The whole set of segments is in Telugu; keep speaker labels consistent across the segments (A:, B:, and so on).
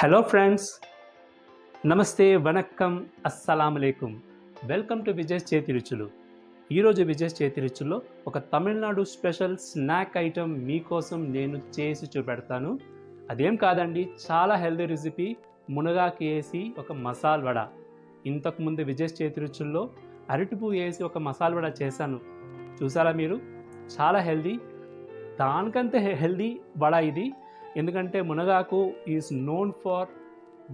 A: హలో ఫ్రెండ్స్, నమస్తే, వనక్కం, అస్సలాం అలైకుం. వెల్కమ్ టు విజయ్ చేతి రుచులు. ఈరోజు విజయ్ చేతి రుచుల్లో ఒక తమిళనాడు స్పెషల్ స్నాక్ ఐటెం మీకోసం నేను చేసి చూపెడతాను. అదేం కాదండి, చాలా హెల్దీ రెసిపీ. మునగాకు వేసి ఒక మసాల్ వడ. ఇంతకుముందు విజయ్ చేతి రుచుల్లో అరటిపువ్వు వేసి ఒక మసాల్ వడ చేశాను, చూసారా మీరు? చాలా హెల్దీ. దానికంటే హెల్దీ వడ ఇది. ఎందుకంటే మునగాకు is known for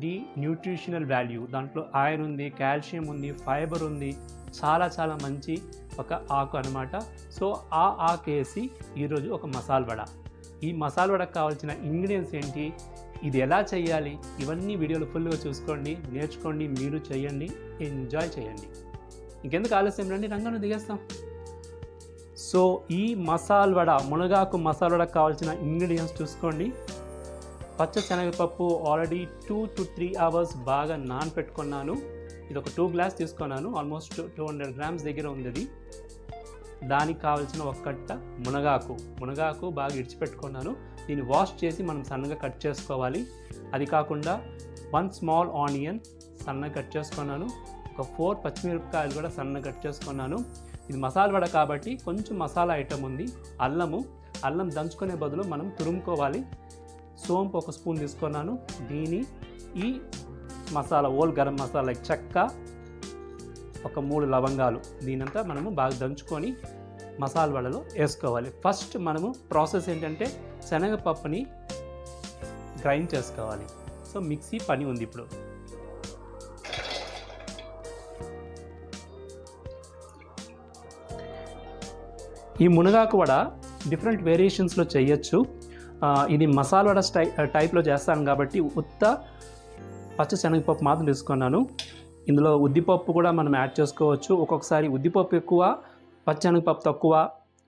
A: the nutritional value. దాంట్లో ఐరన్ ఉంది, కాల్షియం ఉంది, ఫైబర్ ఉంది. చాలా చాలా మంచి ఒక ఆకు అనమాట. సో ఆ ఆకు వేసి ఈరోజు ఒక మసాల్ వడ. ఈ మసాల్ వడకు కావాల్సిన ఇంగ్రీడియంట్స్ ఏంటి, ఇది ఎలా చేయాలి, ఇవన్నీ వీడియోలు ఫుల్గా చూసుకోండి, నేర్చుకోండి, మీరు చేయండి, ఎంజాయ్ చేయండి. ఇంకెందుకు ఆలస్యం, రండి రంగంలో దిగేస్తాం. సో ఈ మసాల్ వడ, మునగాకు మసాల్ వడకు కావాల్సిన ఇంగ్రీడియంట్స్ చూసుకోండి. పచ్చ శనగపప్పు ఆల్రెడీ 2 to 3 hours బాగా నానపెట్టుకున్నాను. ఇది ఒక 2 గ్లాస్ తీసుకున్నాను, ఆల్మోస్ట్ 200 grams దగ్గర ఉంది అది. దానికి కావాల్సిన ఒక కట్ట మునగాకు బాగా ఇడిచిపెట్టుకున్నాను. దీన్ని వాష్ చేసి మనం సన్నగా కట్ చేసుకోవాలి. అది కాకుండా 1 small onion సన్నగా కట్ చేసుకున్నాను. ఒక 4 పచ్చిమిరపకాయలు కూడా సన్నగా కట్ చేసుకున్నాను. ఇది మసాలా వడ కాబట్టి కొంచెం మసాలా ఐటమ్ ఉంది. అల్లం దంచుకునే బదులు మనం తురుముకోవాలి. సోంపు ఒక స్పూన్ తీసుకున్నాను. ఈ మసాలా ఓల్ గరం మసాలా చెక్క, ఒక 3 లవంగాలు, దీనంతా మనము బాగా దంచుకొని మసాలా వడలో వేసుకోవాలి. ఫస్ట్ మనము ప్రాసెస్ ఏంటంటే శనగపప్పుని గ్రైండ్ చేసుకోవాలి. సో మిక్సీ పని ఉంది ఇప్పుడు. ఈ మునగాకు వడ డిఫరెంట్ వేరియేషన్స్లో చేయొచ్చు. ఇది మసాలా వడ టైప్లో చేస్తాను కాబట్టి ఉత్త పచ్చ శనగపప్పు మాత్రం తీసుకున్నాను. ఇందులో ఉద్దిపప్పు కూడా మనం యాడ్ చేసుకోవచ్చు. ఒక్కొక్కసారి ఉద్దిపప్పు ఎక్కువ, పచ్చనగపప్పు తక్కువ,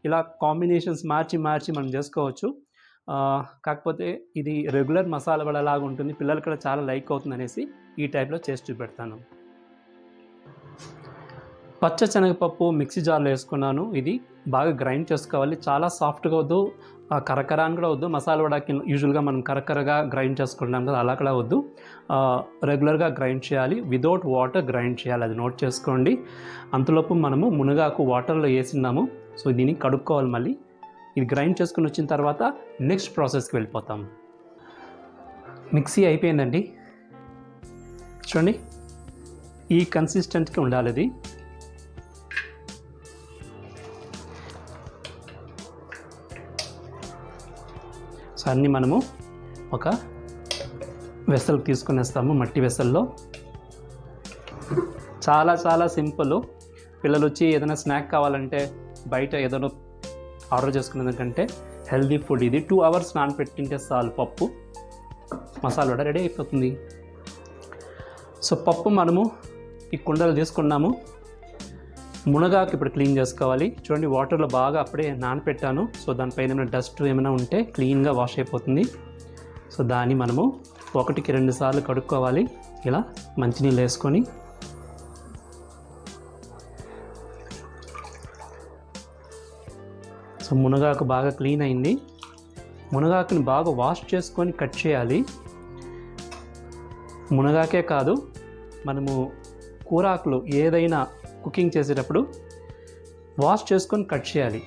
A: ఇలా కాంబినేషన్స్ మార్చి మనం చేసుకోవచ్చు. కాకపోతే ఇది రెగ్యులర్ మసాలా వడ లాగా ఉంటుంది, పిల్లలు కూడా చాలా లైక్ అవుతుంది అనేసి ఈ టైప్లో చేసి చూపెడతాను. పచ్చ శనగపప్పు మిక్సీ జార్లో వేసుకున్నాను. ఇది బాగా గ్రైండ్ చేసుకోవాలి. చాలా సాఫ్ట్గా వద్దు, కరకర అని కూడా వద్దు. మసాలా వడకి యూజువల్గా మనం కరకరగా గ్రైండ్ చేసుకుంటాం కదా, అలా కూడా వద్దు. రెగ్యులర్గా గ్రైండ్ చేయాలి, వితౌట్ వాటర్ గ్రైండ్ చేయాలి, అది నోట్ చేసుకోండి. అంతలోపు మనము మునగాకు వాటర్లో వేసినాము. సో దీన్ని కడుక్కోవాలి. మళ్ళీ ఇది గ్రైండ్ చేసుకుని వచ్చిన తర్వాత నెక్స్ట్ ప్రాసెస్కి వెళ్ళిపోతాం. మిక్సీ అయిపోయిందండి, చూడండి ఈ కన్సిస్టెంట్కి ఉండాలి అది. సో అన్నీ మనము ఒక వెసల్కి తీసుకునేస్తాము, మట్టి వెసల్లో. చాలా చాలా సింపుల్. పిల్లలు వచ్చి ఏదైనా స్నాక్ కావాలంటే బయట ఏదైనా ఆర్డర్ చేసుకునేదానికంటే హెల్దీ ఫుడ్ ఇది. 2 hours నానపెట్టింటే చాలు, పప్పు మసాలా వడ రెడీ అయిపోతుంది. సో పప్పు మనము ఈ కుండలు తీసుకున్నాము. మునగాకు ఇప్పుడు క్లీన్ చేసుకోవాలి. చూడండి వాటర్లో బాగా అప్పుడే నానపెట్టాను. సో దానిపైన ఏమైనా డస్ట్ ఏమైనా ఉంటే క్లీన్గా వాష్ అయిపోతుంది. సో దాన్ని మనము 1కి 2 సార్లు కడుక్కోవాలి. ఇలా మంచినీళ్ళు వేసుకొని సో మునగాకు బాగా క్లీన్ అయింది. మునగాకుని బాగా వాష్ చేసుకొని కట్ చేయాలి. మునగాకే కాదు, మనము కూరాకులు ఏదైనా కుకింగ్ చేసేటప్పుడు వాష్ చేసుకొని కట్ చేయాలి.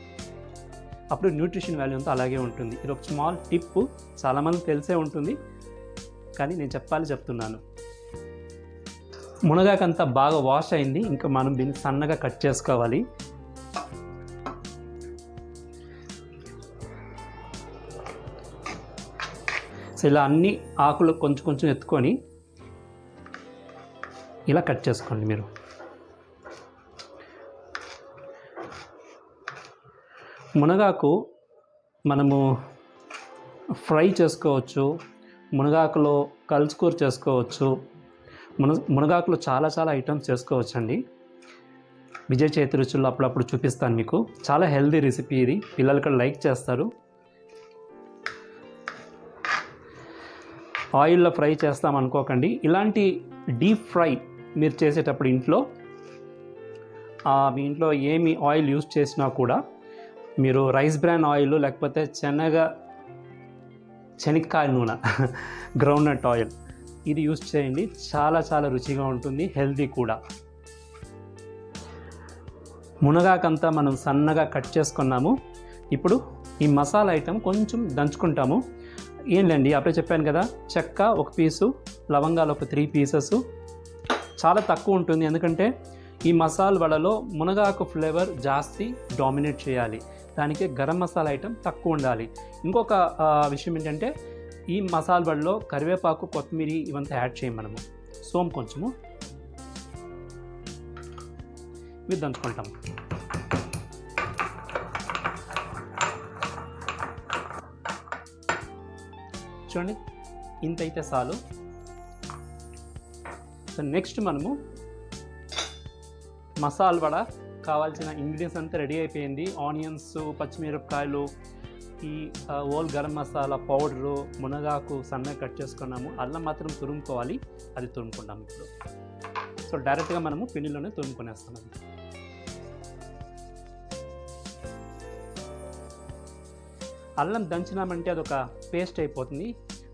A: అప్పుడు న్యూట్రిషన్ వాల్యూ అంతా అలాగే ఉంటుంది. ఇది ఒక స్మాల్ టిప్, చాలామంది తెలిసే ఉంటుంది కానీ నేను చెప్తున్నాను. మునగాకంతా బాగా వాష్ అయింది. ఇంకా మనం దీన్ని సన్నగా కట్ చేసుకోవాలి. సో ఇలా అన్ని ఆకులు కొంచెం ఎత్తుకొని ఇలా కట్ చేసుకోండి మీరు. మునగాకు మనము ఫ్రై చేసుకోవచ్చు, మునగాకులో కలుసుకూర చేసుకోవచ్చు, మునగాకులో చాలా ఐటమ్స్ చేసుకోవచ్చు అండి. విజయ్ చేతి రుచుల్లో అప్పుడప్పుడు చూపిస్తాను మీకు. చాలా హెల్దీ రెసిపీ ఇది, పిల్లలు కూడా లైక్ చేస్తారు. ఆయిల్లో ఫ్రై చేస్తాం అనుకోకండి. ఇలాంటి డీప్ ఫ్రై మీరు చేసేటప్పుడు మీ ఇంట్లో ఏమి ఆయిల్ యూజ్ చేసినా కూడా మీరు రైస్ బ్రాన్ ఆయిల్ లేకపోతే శనగకాయ నూనె గ్రౌండ్నట్ ఆయిల్ ఇది యూస్ చేయండి, చాలా చాలా రుచిగా ఉంటుంది, హెల్తీ కూడా. మునగాకంతా మనం సన్నగా కట్ చేసుకున్నాము. ఇప్పుడు ఈ మసాలా ఐటెం కొంచెం దంచుకుంటాము. ఏంటండి అప్పుడే చెప్పాను కదా, చెక్క ఒక పీసు, లవంగాలు ఒక 3 పీసెస్. చాలా తక్కువ ఉంటుంది, ఎందుకంటే ఈ మసాలా వడలో మునగాకు ఫ్లేవర్ జాస్తి డామినేట్ చేయాలి, దానికి గరం మసాలా ఐటెం తక్కువ ఉండాలి. ఇంకొక విషయం ఏంటంటే, ఈ మసాలా వడలో కరివేపాకు, కొత్తిమీర ఇవంతా యాడ్ చేయం మనము. సోంపు కొంచెము ఇవి దంచుకుంటాం. చూడండి, ఇంత అయితే చాలు. సో నెక్స్ట్ మనము మసాలా వడ కావాల్సిన ఇంగ్రీడియంట్స్ అంతా రెడీ అయిపోయింది. ఆనియన్స్, పచ్చిమిరపకాయలు, ఈ ఓల్ గరం మసాలా పౌడరు, మునగాకు సన్నగా కట్ చేసుకున్నాము. అల్లం మాత్రం తురుముకోవాలి, అది తురుముకుంటాము ఇప్పుడు. సో డైరెక్ట్గా మనము పిండిలోనే తురుముకునేస్తున్నాము. అల్లం దంచినామంటే అదొక పేస్ట్ అయిపోతుంది,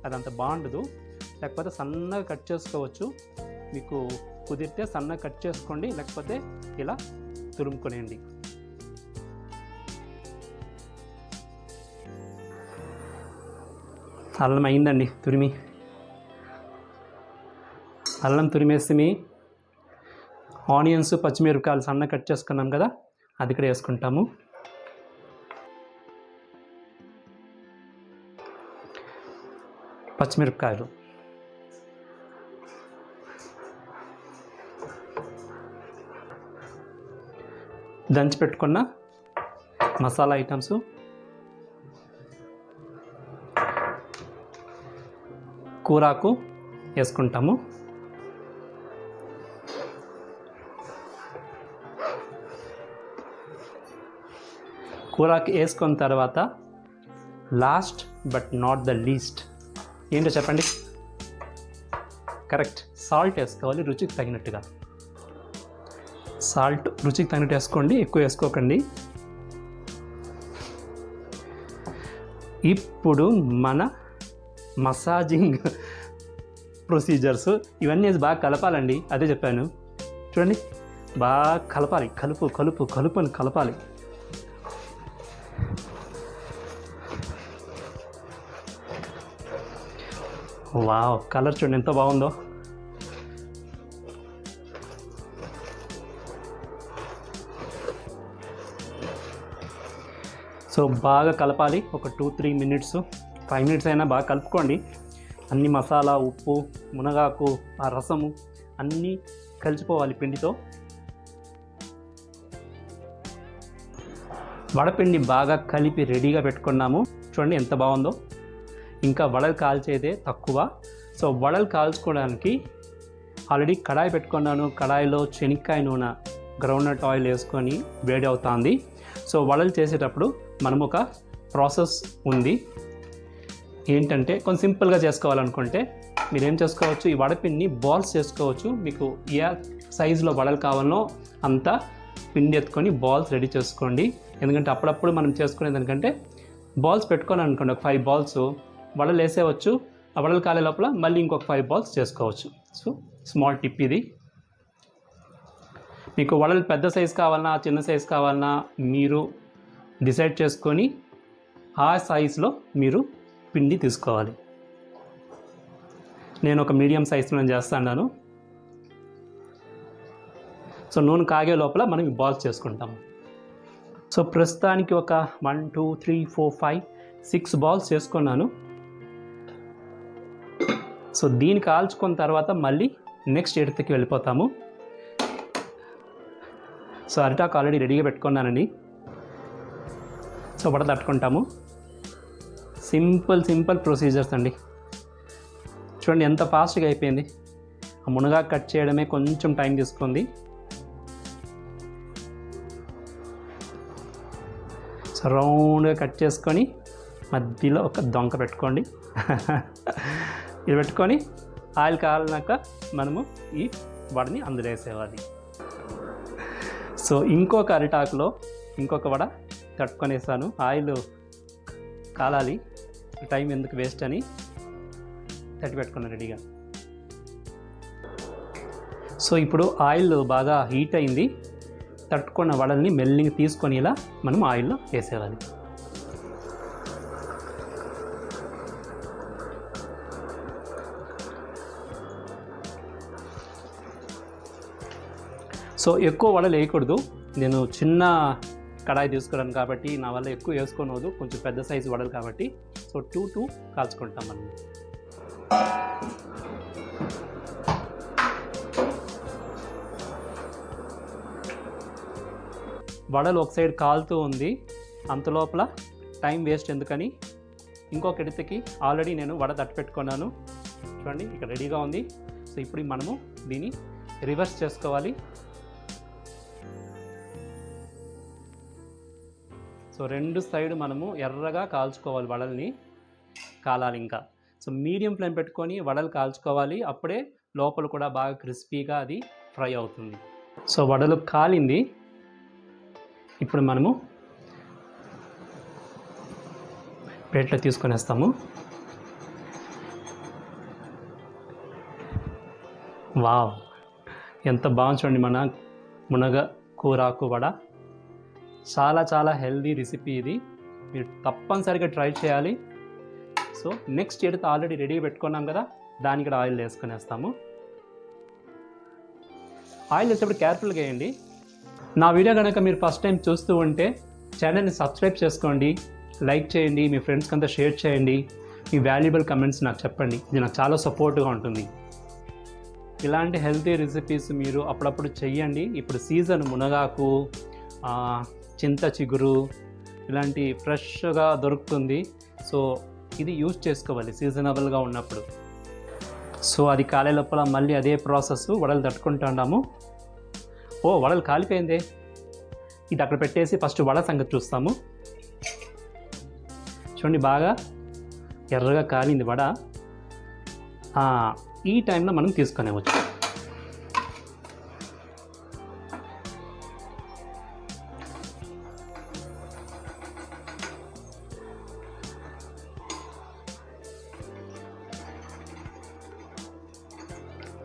A: అదంత బాగుండదు. లేకపోతే సన్నగా కట్ చేసుకోవచ్చు, మీకు కుదిరితే సన్నగా కట్ చేసుకోండి, లేకపోతే ఇలా తురుముకొనేయండి. అల్లం అయిందండి తురిమి. అల్లం తురిమేసి ఆనియన్స్, పచ్చిమిరపకాయలు సన్నగా కట్ చేసుకున్నాం కదా, అది కూడా వేసుకుంటాము. పచ్చిమిరపకాయలు, దంచి పెట్టుకున్న మసాలా ఐటమ్స్, కూరాకు వేసుకుంటాము. కూరాకు వేసుకున్న తర్వాత last but not the least ఏంటో చెప్పండి? కరెక్ట్, సాల్ట్ వేసుకోవాలి రుచికి తగినట్టుగా. సాల్ట్ రుచికి తగినట్టు వేసుకోండి, ఎక్కువ వేసుకోకండి. ఇప్పుడు మన మసాజింగ్ ప్రొసీజర్స్ ఇవన్నీ బాగా కలపాలండి, అదే చెప్పాను. చూడండి, బాగా కలపాలి, కలుపు కలుపు కలుపు అని కలపాలి. వావ్, కలర్ చూడండి ఎంత బాగుందో. సో బాగా కలపాలి, ఒక 2-3 మినిట్స్, 5 మినిట్స్ అయినా బాగా కలుపుకోండి. అన్ని మసాలా, ఉప్పు, మునగాకు, ఆ రసము అన్నీ కలిసిపోవాలి పిండితో. వడపిండి బాగా కలిపి రెడీగా పెట్టుకున్నాము. చూడండి ఎంత బాగుందో. ఇంకా వడలు కాల్చేదే తక్కువ. సో వడలు కాల్చుకోవడానికి ఆల్రెడీ కడాయి పెట్టుకున్నాను. కడాయిలో శనక్కాయ నూనె, గ్రౌండ్నట్ ఆయిల్ వేసుకొని వేడి అవుతుంది. సో వడలు చేసేటప్పుడు మనం ఒక ప్రాసెస్ ఉంది. ఏంటంటే కొంచెం సింపుల్గా చేసుకోవాలనుకుంటే మీరు ఏం చేసుకోవచ్చు, ఈ వడపిండిని బాల్స్ చేసుకోవచ్చు. మీకు ఏ సైజులో వడలు కావాలనో అంత పిండి ఎత్తుకొని బాల్స్ రెడీ చేసుకోండి. ఎందుకంటే అప్పుడప్పుడు మనం చేసుకునే దానికంటే బాల్స్ పెట్టుకొని అనుకోండి, ఒక 5 బాల్స్ వడలు వేసేవచ్చు. ఆ వడలు కాలే లోపల మళ్ళీ ఇంకొక 5 బాల్స్ చేసుకోవచ్చు. సో స్మాల్ టిప్ ఇది. మీకు వడలు పెద్ద సైజు కావాలన్నా, చిన్న సైజు కావాలన్నా మీరు డిసైడ్ చేసుకొని ఆ సైజులో మీరు పిండి తీసుకోవాలి. నేను ఒక మీడియం సైజులో చేస్తాను. సో నూనె కాగే లోపల మనం ఈ బాల్స్ చేసుకుంటాము. సో ప్రస్తుతానికి ఒక 1 2 3 4 5 6 బాల్స్ చేసుకున్నాను. సో దీన్ని కాల్చుకున్న తర్వాత మళ్ళీ నెక్స్ట్ ఎడతకి వెళ్ళిపోతాము. సో అరిటాకు ఆల్రెడీ రెడీగా పెట్టుకున్నానండి. సో వడ తట్టుకుంటాము. సింపుల్ ప్రొసీజర్స్ అండి. చూడండి ఎంత ఫాస్ట్గా అయిపోయింది. ఆ మునగా కట్ చేయడమే కొంచెం టైం తీసుకుంది. సో రౌండ్గా కట్ చేసుకొని మధ్యలో ఒక దొంక పెట్టుకోండి. ఇది పెట్టుకొని ఆయిల్ కాలినాక మనము ఈ వడని అందులో వేసేవాలి. సో ఇంకొక అరిటాకులో ఇంకొక వడ తట్టుకొనేసాను. ఆయిల్ కాలాలి, టైం ఎందుకు వేస్ట్ అని తట్టి పెట్టుకున్నాను రెడీగా. సో ఇప్పుడు ఆయిల్ బాగా హీట్ అయింది. తట్టుకున్న వడల్ని మెల్లిగా తీసుకొని ఇలా మనం ఆయిల్లో వేసేయాలి. సో ఎక్కువ వడలు వేయకూడదు. నేను చిన్న కడాయి తీసుకున్నాను కాబట్టి నా వల్ల ఎక్కువ వేసుకోనవద్దు, కొంచెం పెద్ద సైజు వడలు కాబట్టి. సో 2 కాల్చుకుంటాం మనం. వడలు ఒక సైడ్ కాలుతూ ఉంది, అంతలోపల టైం వేస్ట్ ఎందుకని ఇంకొక ఇడతకి ఆల్రెడీ నేను వడ తట్టు పెట్టుకున్నాను. చూడండి ఇక్కడ రెడీగా ఉంది. సో ఇప్పుడు మనము దీన్ని రివర్స్ చేసుకోవాలి. సో 2 సైడ్ మనము ఎర్రగా కాల్చుకోవాలి, వడల్ని కాలాలి ఇంకా. సో మీడియం ఫ్లేమ్ పెట్టుకొని వడలు కాల్చుకోవాలి, అప్పుడే లోపల కూడా బాగా క్రిస్పీగా అది ఫ్రై అవుతుంది. సో వడలు కాలింది. ఇప్పుడు మనము ప్లేట్లో తీసుకొనేస్తాము. వావ్, ఎంత బాగుంది చూడండి మన మునగకూరాకు వడ. చాలా చాలా హెల్దీ రెసిపీ ఇది, మీరు తప్పనిసరిగా ట్రై చేయాలి. సో నెక్స్ట్ ఎడత ఆల్రెడీ రెడీ పెట్టుకున్నాం కదా, దానికి కూడా ఆయిల్ వేసుకునేస్తాము. ఆయిల్ వేసేప్పుడు కేర్ఫుల్గా వేయండి. నా వీడియో కనుక మీరు ఫస్ట్ టైం చూస్తూ ఉంటే ఛానల్ని సబ్స్క్రైబ్ చేసుకోండి, లైక్ చేయండి, మీ ఫ్రెండ్స్కి అంతా షేర్ చేయండి, మీ వాల్యుబుల్ కమెంట్స్ నాకు చెప్పండి. ఇది నాకు చాలా సపోర్ట్గా ఉంటుంది. ఇలాంటి హెల్తీ రెసిపీస్ మీరు అప్పుడప్పుడు చెయ్యండి. ఇప్పుడు సీజన్ మునగాకు, చింత చిగురు ఇలాంటి ఫ్రెష్గా దొరుకుతుంది. సో ఇది యూజ్ చేసుకోవాలి సీజనబుల్గా ఉన్నప్పుడు. సో అది కాలే లోపల మళ్ళీ అదే ప్రాసెస్, వడలు తట్టుకుంటున్నాము. వడలు కాలిపోయిందే, ఇది అక్కడ పెట్టేసి ఫస్ట్ వడ సంగతి చూస్తాము. చూడండి బాగా ఎర్రగా కాలింది వడ. ఈ టైంలో మనం తీసుకునేవచ్చు.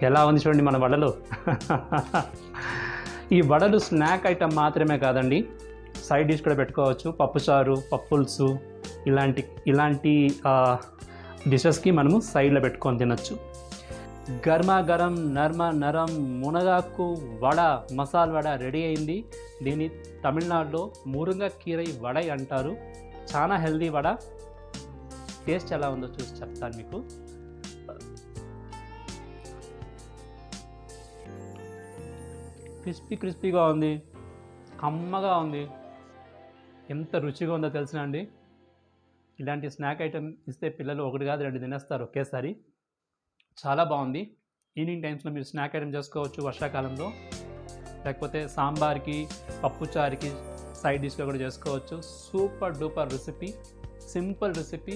A: ఎలా ఉంది చూడండి మన వడలు. ఈ వడలు స్నాక్ ఐటమ్ మాత్రమే కాదండి, సైడ్ డిష్ కూడా పెట్టుకోవచ్చు. పప్పుచారు, పప్పులుసు ఇలాంటి డిషెస్కి మనము సైడ్లో పెట్టుకొని తినచ్చు. గర్మా గరం నరం మునగాకు వడ, మసాలా వడ రెడీ అయింది. దీన్ని తమిళనాడులో మురుంగ కీరై వడై అంటారు. చాలా హెల్దీ వడ. టేస్ట్ ఎలా ఉందో చూసి చెప్తాను మీకు. క్రిస్పీగా ఉంది, కమ్మగా ఉంది, ఎంత రుచిగా ఉందో తెలిసిన అండి. ఇలాంటి స్నాక్ ఐటెం ఇస్తే పిల్లలు 1 కాదు 2 తినేస్తారు ఒకేసారి. చాలా బాగుంది. ఈవినింగ్ టైమ్స్లో మీరు స్నాక్ ఐటెం చేసుకోవచ్చు వర్షాకాలంలో, లేకపోతే సాంబార్కి, పప్పుచారుకి సైడ్ డిష్గా కూడా చేసుకోవచ్చు. Super duper recipe, simple recipe,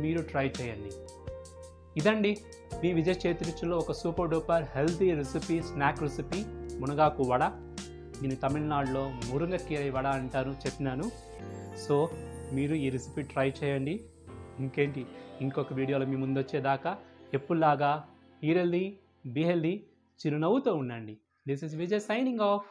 A: మీరు ట్రై చేయండి. ఇదండి మీ విజయ్ చేతి రుచుల్లో ఒక super duper healthy recipe, snack recipe మునగాకు వడ. దీన్ని తమిళనాడులో మురుంగ కీరై వడ అంటారు, చెప్పినాను. సో మీరు ఈ రెసిపీ ట్రై చేయండి. ఇంకేంటి, ఇంకొక వీడియోలో మీ ముందు వచ్చేదాకా ఎప్పుడులాగా ఈ హెల్దీ, బీ హెల్దీ, చిరునవ్వుతో ఉండండి. This is Vijay signing off.